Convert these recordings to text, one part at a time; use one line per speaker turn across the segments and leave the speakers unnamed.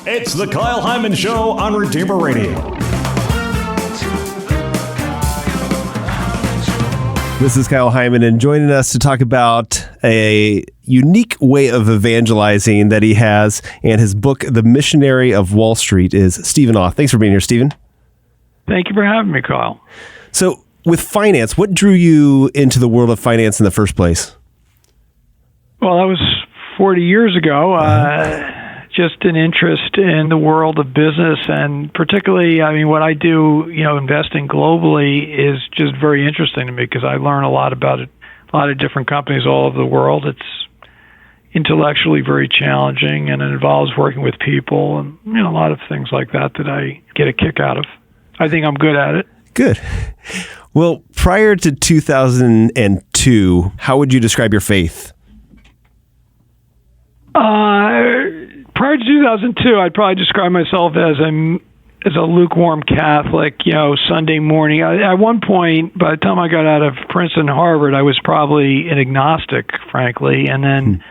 It's the Kyle Hyman Show on Redeemer Radio.
This is Kyle Hyman, and joining us to talk about a unique way of evangelizing that he has and his book, The Missionary of Wall Street, is Stephen Auth. Thanks for being here, Stephen.
Thank you for having me, Kyle.
So, with finance, what drew you into the world of finance in the first place?
Well, that was 40 years ago. Just an interest in the world of business, and particularly, what I do, investing globally is just very interesting to me because I learn a lot about it, a lot of different companies all over the world. It's intellectually very challenging, and it involves working with people and a lot of things like that I get a kick out of. I think I'm good at it.
Good. Well, prior to 2002, how would you describe your faith?
Prior to 2002, I'd probably describe myself as a lukewarm Catholic, Sunday morning. At one point, by the time I got out of Princeton, Harvard, I was probably an agnostic, frankly. And then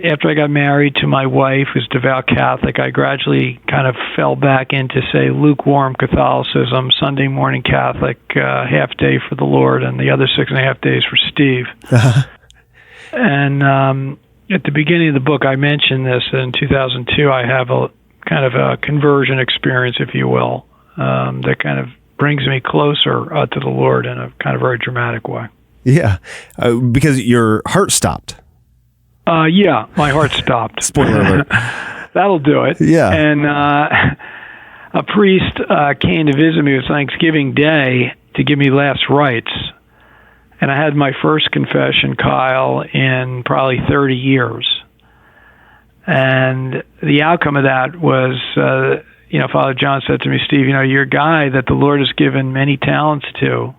after I got married to my wife, who's devout Catholic, I gradually kind of fell back into, say, lukewarm Catholicism, Sunday morning Catholic, half day for the Lord, and the other 6.5 days for Steve. And at the beginning of the book, I mentioned this. In 2002, I have a kind of a conversion experience, if you will, that kind of brings me closer to the Lord in a kind of very dramatic way.
Yeah, because your heart stopped.
Yeah, my heart stopped.
Spoiler alert.
That'll do it.
Yeah.
And a priest came to visit me. It was Thanksgiving Day to give me last rites. And I had my first confession, Kyle, in probably 30 years. And the outcome of that was, Father John said to me, Steve, you're a guy that the Lord has given many talents to,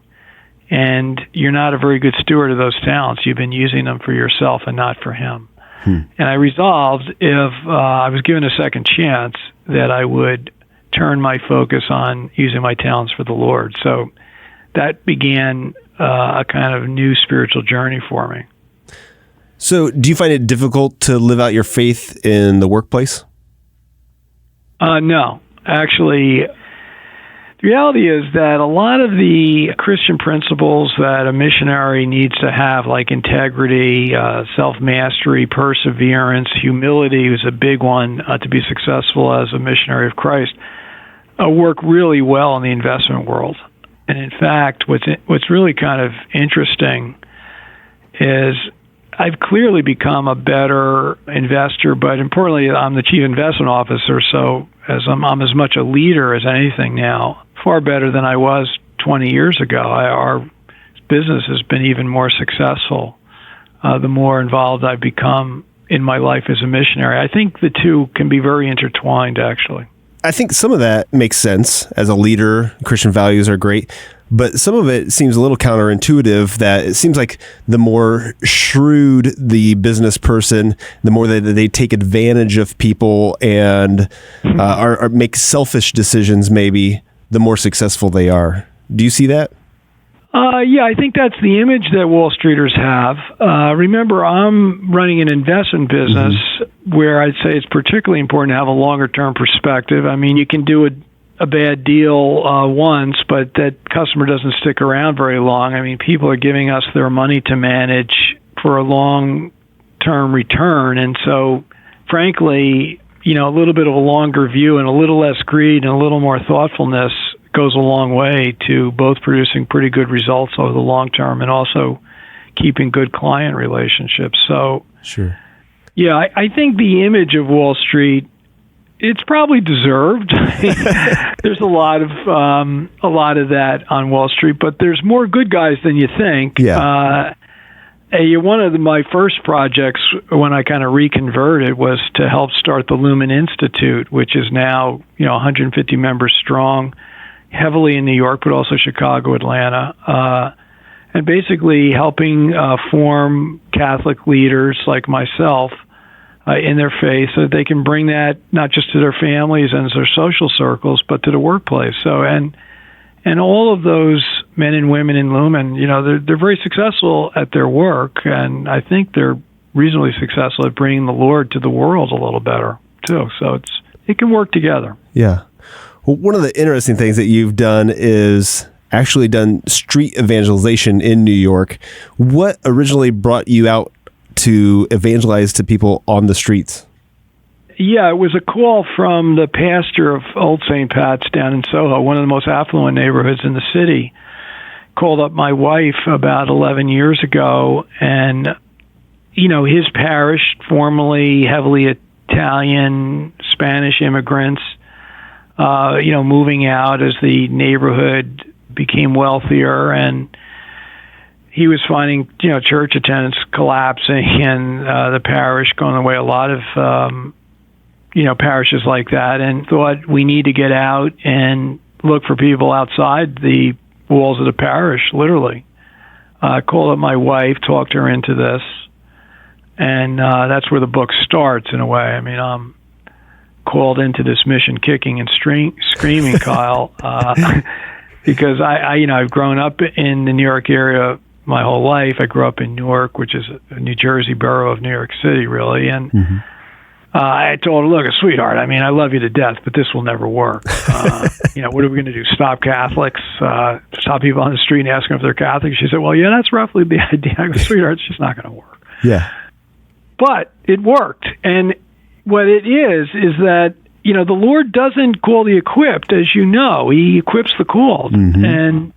and you're not a very good steward of those talents. You've been using them for yourself and not for Him. And I resolved, if I was given a second chance, that I would turn my focus on using my talents for the Lord. So that began a kind of new spiritual journey for me.
So do you find it difficult to live out your faith in the workplace?
No. Actually, the reality is that a lot of the Christian principles that a missionary needs to have, like integrity, self-mastery, perseverance, humility is a big one to be successful as a missionary of Christ, work really well in the investment world. And in fact, what's really kind of interesting is I've clearly become a better investor, but importantly, I'm the chief investment officer, so as I'm as much a leader as anything now, far better than I was 20 years ago. Our business has been even more successful the more involved I've become in my life as a missionary. I think the two can be very intertwined, actually.
I think some of that makes sense. As a leader, Christian values are great, but some of it seems a little counterintuitive, that it seems like the more shrewd the business person, the more that they take advantage of people and are make selfish decisions, maybe, the more successful they are. Do you see that?
Yeah, I think that's the image that Wall Streeters have. Remember, I'm running an investment business where I'd say it's particularly important to have a longer-term perspective. You can do a bad deal once, but that customer doesn't stick around very long. People are giving us their money to manage for a long-term return. And so, frankly, a little bit of a longer view and a little less greed and a little more thoughtfulness goes a long way to both producing pretty good results over the long term and also keeping good client relationships. So,
sure.
Yeah, I think the image of Wall Street, it's probably deserved. There's a lot of that on Wall Street, but there's more good guys than you think.
Yeah.
One of my first projects when I kind of reconverted was to help start the Lumen Institute, which is now 150 members strong, heavily in New York, but also Chicago, Atlanta, and basically helping form Catholic leaders like myself in their faith so that they can bring that not just to their families and their social circles, but to the workplace. So, and all of those men and women in Lumen, they're very successful at their work, and I think they're reasonably successful at bringing the Lord to the world a little better, too. So it can work together.
Yeah. Well, one of the interesting things that you've done is actually done street evangelization in New York. What originally brought you out to evangelize to people on the streets?
Yeah, it was a call from the pastor of Old St. Pat's down in Soho, one of the most affluent neighborhoods in the city. Called up my wife about 11 years ago, and, his parish, formerly heavily Italian, Spanish immigrants, moving out as the neighborhood became wealthier, and he was finding, church attendance collapsing and the parish going away. A lot of, parishes like that, and thought we need to get out and look for people outside the walls of the parish, literally. Called up my wife, talked her into this, and that's where the book starts in a way. I mean, I'm called into this mission kicking and screaming, Kyle, because I've grown up in the New York area my whole life. I grew up in Newark, which is a New Jersey borough of New York City, really, and I told her, look, sweetheart, I mean, I love you to death, but this will never work. What are we going to do? Stop Catholics? Stop people on the street and ask them if they're Catholic? She said, well, yeah, that's roughly the idea. I go, sweetheart, it's just not going to work.
Yeah.
But it worked. And what it is that, the Lord doesn't call the equipped, as you know. He equips the called. And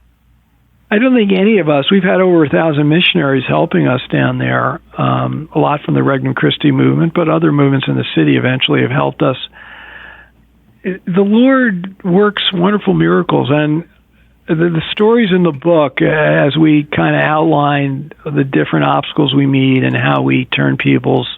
I don't think any of us, we've had over 1,000 missionaries helping us down there, a lot from the Regnum Christi movement, but other movements in the city eventually have helped us. The Lord works wonderful miracles, and the stories in the book, as we kind of outline the different obstacles we meet and how we turn people's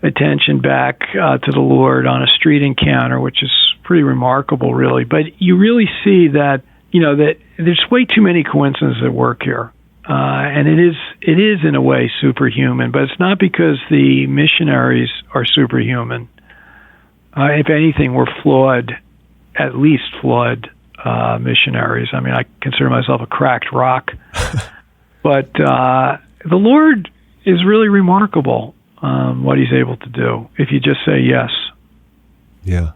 attention back to the Lord on a street encounter, which is pretty remarkable, really. But you really see that, that there's way too many coincidences at work here. And it is in a way superhuman, but it's not because the missionaries are superhuman. If anything, we're flawed, at least flawed missionaries. I mean, I consider myself a cracked rock. But the Lord is really remarkable, what he's able to do if you just say yes.
Yeah.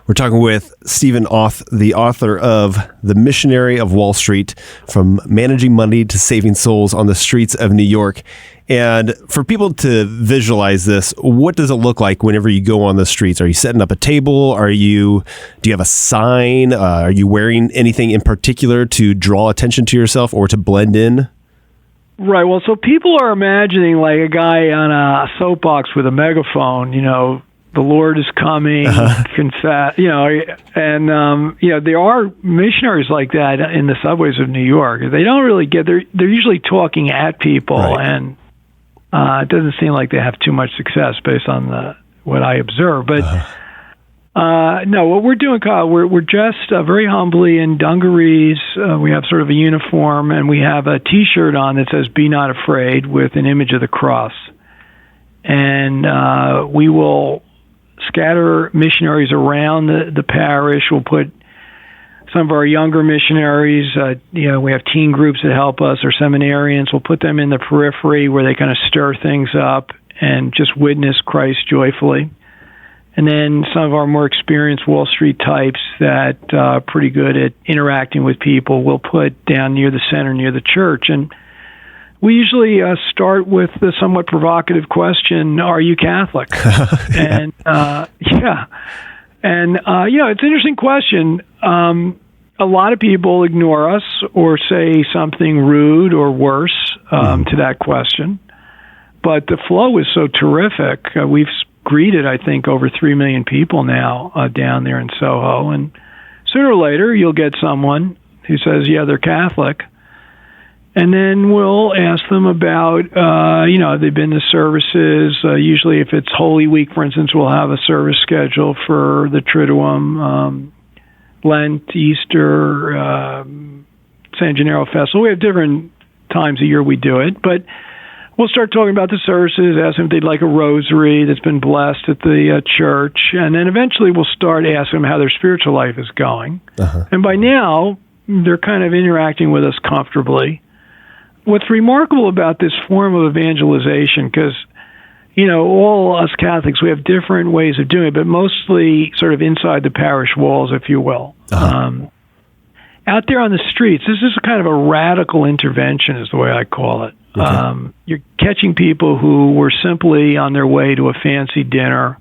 We're talking with Stephen Auth, the author of The Missionary of Wall Street, From Managing Money to Saving Souls on the Streets of New York. And for people to visualize this, what does it look like whenever you go on the streets? Are you setting up a table? Do you have a sign? Are you wearing anything in particular to draw attention to yourself or to blend in?
Right. Well, so people are imagining like a guy on a soapbox with a megaphone, the Lord is coming, confess, and, there are missionaries like that in the subways of New York. They don't really they're usually talking at people, right. And it doesn't seem like they have too much success based on what I observe. But no, what we're doing, Kyle, we're dressed very humbly in dungarees. We have sort of a uniform, and we have a T-shirt on that says, "Be not afraid," with an image of the cross. And we will scatter missionaries around the parish. We'll put some of our younger missionaries, we have teen groups that help us, or seminarians. We'll put them in the periphery where they kind of stir things up and just witness Christ joyfully. And then some of our more experienced Wall Street types that are pretty good at interacting with people, we'll put down near the center, near the church. And we usually start with the somewhat provocative question, are you Catholic? Yeah. And, it's an interesting question. A lot of people ignore us or say something rude or worse to that question. But the flow is so terrific. We've greeted, I think, over 3 million people now down there in Soho. And sooner or later, you'll get someone who says, yeah, they're Catholic. And then we'll ask them about, they've been to services. Usually if it's Holy Week, for instance, we'll have a service schedule for the Triduum, Lent, Easter, San Gennaro Festival. We have different times a year we do it. But we'll start talking about the services, ask them if they'd like a rosary that's been blessed at the church. And then eventually we'll start asking them how their spiritual life is going. Uh-huh. And by now, they're kind of interacting with us comfortably. What's remarkable about this form of evangelization, because, all us Catholics, we have different ways of doing it, but mostly sort of inside the parish walls, if you will. Out there on the streets, this is kind of a radical intervention, is the way I call it. Okay. You're catching people who were simply on their way to a fancy dinner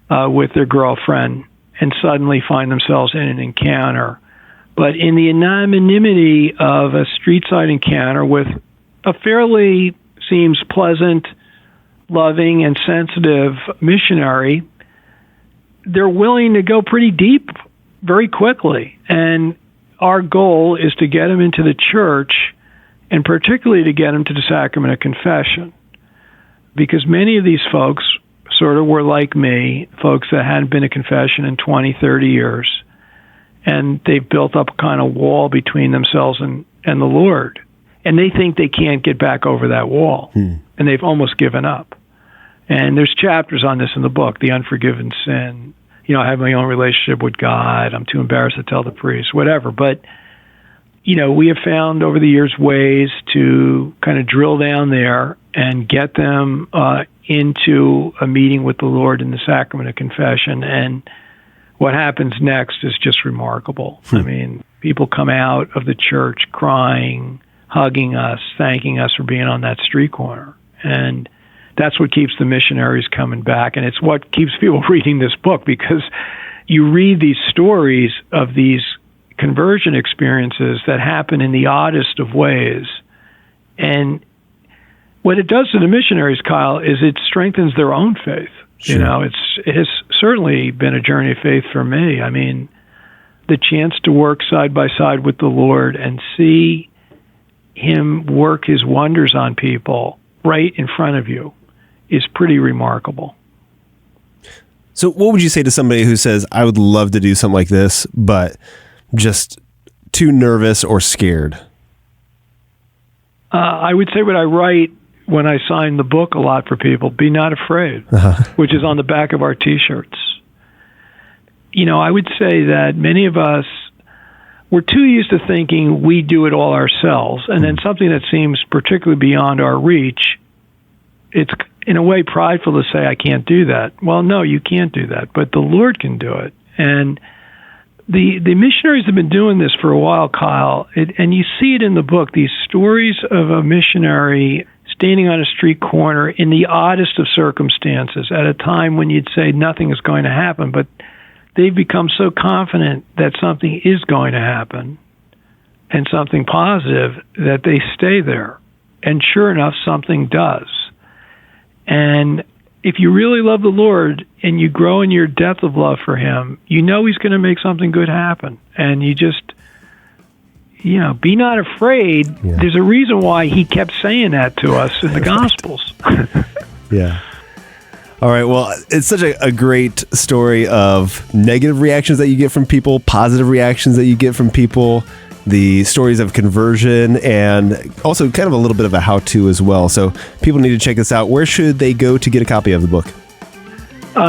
with their girlfriend and suddenly find themselves in an encounter. But in the anonymity of a street-side encounter with a fairly, seems pleasant, loving, and sensitive missionary, they're willing to go pretty deep very quickly. And our goal is to get them into the church, and particularly to get them to the sacrament of confession. Because many of these folks sort of were like me, folks that hadn't been to confession in 20, 30 years. And they've built up a kind of wall between themselves and the Lord. And they think they can't get back over that wall. And they've almost given up. And there's chapters on this in the book, the unforgiven sin. I have my own relationship with God. I'm too embarrassed to tell the priest, whatever. But, we have found over the years ways to kind of drill down there and get them into a meeting with the Lord in the sacrament of confession. And what happens next is just remarkable. I mean, people come out of the church crying, hugging us, thanking us for being on that street corner. And that's what keeps the missionaries coming back. And it's what keeps people reading this book, because you read these stories of these conversion experiences that happen in the oddest of ways. And what it does to the missionaries, Kyle, is it strengthens their own faith. Sure. It has certainly been a journey of faith for me. I mean, the chance to work side by side with the Lord and see Him work His wonders on people right in front of you is pretty remarkable.
So what would you say to somebody who says, I would love to do something like this, but just too nervous or scared?
I would say what I write when I sign the book a lot for people, be not afraid, which is on the back of our T-shirts. I would say that many of us, we're too used to thinking we do it all ourselves, and then something that seems particularly beyond our reach, it's in a way prideful to say, I can't do that. Well, no, you can't do that, but the Lord can do it. And the missionaries have been doing this for a while, Kyle, and you see it in the book, these stories of a missionary standing on a street corner in the oddest of circumstances at a time when you'd say nothing is going to happen, but they've become so confident that something is going to happen and something positive that they stay there. And sure enough, something does. And if you really love the Lord and you grow in your depth of love for Him, you know He's going to make something good happen. And you just, be not afraid. Yeah. There's a reason why He kept saying that to us in the Gospels.
Yeah. All right. Well, it's such a great story of negative reactions that you get from people, positive reactions that you get from people, the stories of conversion, and also kind of a little bit of a how-to as well. So people need to check this out. Where should they go to get a copy of the book?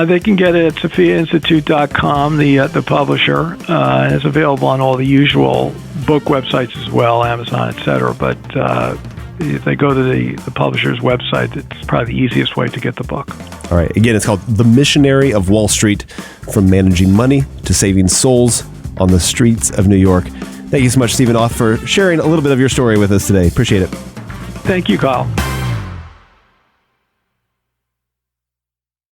They can get it at SophiaInstitute.com, the publisher. It's available on all the usual book websites as well, Amazon, etc. But if they go to the publisher's website, it's probably the easiest way to get the book.
All right. Again, it's called The Missionary of Wall Street, From Managing Money to Saving Souls on the Streets of New York. Thank you so much, Stephen Auth, for sharing a little bit of your story with us today. Appreciate it.
Thank you, Kyle.